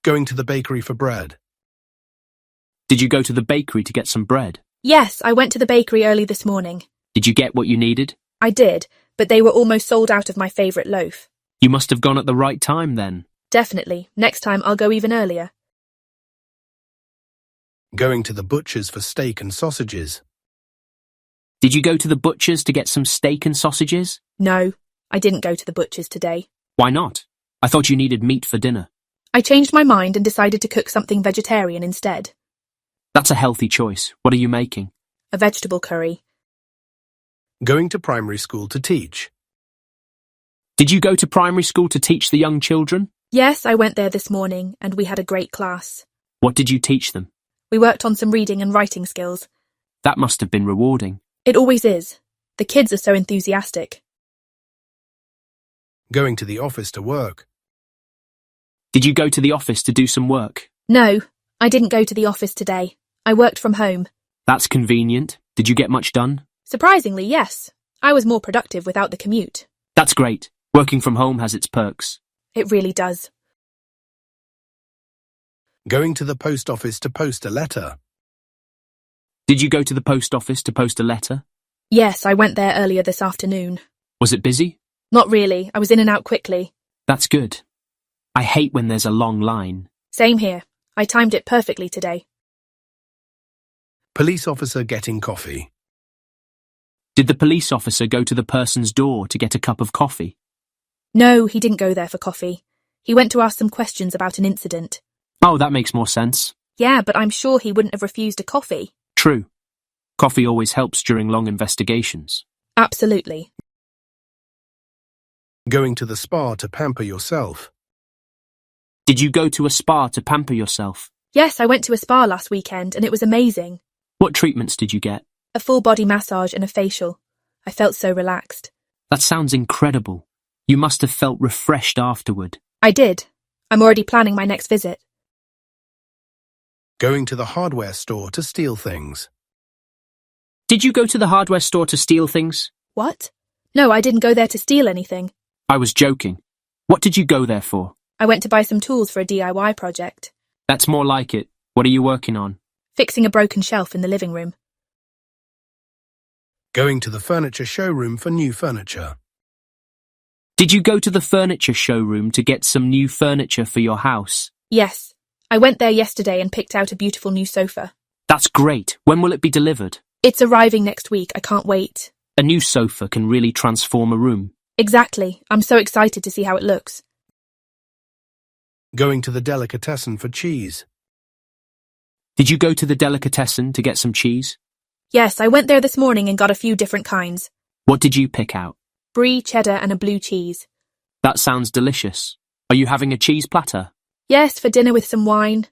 Going to the bakery for bread. Did you go to the bakery to get some bread? Yes, I went to the bakery early this morning. Did you get what you needed? I did, but they were almost sold out of my favourite loaf. You must have gone at the right time then. Definitely. Next time I'll go even earlier. Going to the butcher's for steak and sausages. Did you go to the butcher's to get some steak and sausages? No, I didn't go to the butcher's today. Why not? I thought you needed meat for dinner. I changed my mind and decided to cook something vegetarian instead. That's a healthy choice. What are you making? A vegetable curry. Going to primary school to teach. Did you go to primary school to teach the young children? Yes, I went there this morning and we had a great class. What did you teach them? We worked on some reading and writing skills. That must have been rewarding. It always is. The kids are so enthusiastic. Going to the office to work. Did you go to the office to do some work? No, I didn't go to the office today. I worked from home. That's convenient. Did you get much done? Surprisingly, yes. I was more productive without the commute. That's great. Working from home has its perks. It really does. Going to the post office to post a letter. Did you go to the post office to post a letter? Yes, I went there earlier this afternoon. Was it busy? Not really. I was in and out quickly. That's good. I hate when there's a long line. Same here. I timed it perfectly today. Police officer getting coffee. Did the police officer go to the person's door to get a cup of coffee? No, he didn't go there for coffee. He went to ask some questions about an incident. Oh, that makes more sense. Yeah, but I'm sure he wouldn't have refused a coffee. True. Coffee always helps during long investigations. Absolutely. Going to the spa to pamper yourself. Did you go to a spa to pamper yourself? Yes, I went to a spa last weekend and it was amazing. What treatments did you get? A full body massage and a facial. I felt so relaxed. That sounds incredible. You must have felt refreshed afterward. I did. I'm already planning my next visit. Going to the hardware store to steal things. Did you go to the hardware store to steal things? What? No, I didn't go there to steal anything. I was joking. What did you go there for? I went to buy some tools for a DIY project. That's more like it. What are you working on? Fixing a broken shelf in the living room. Going to the furniture showroom for new furniture. Did you go to the furniture showroom to get some new furniture for your house? Yes. I went there yesterday and picked out a beautiful new sofa. That's great. When will it be delivered? It's arriving next week. I can't wait. A new sofa can really transform a room. Exactly. I'm so excited to see how it looks. Going to the delicatessen for cheese. Did you go to the delicatessen to get some cheese? Yes, I went there this morning and got a few different kinds. What did you pick out? Brie, cheddar and a blue cheese. That sounds delicious. Are you having a cheese platter? Yes, for dinner with some wine.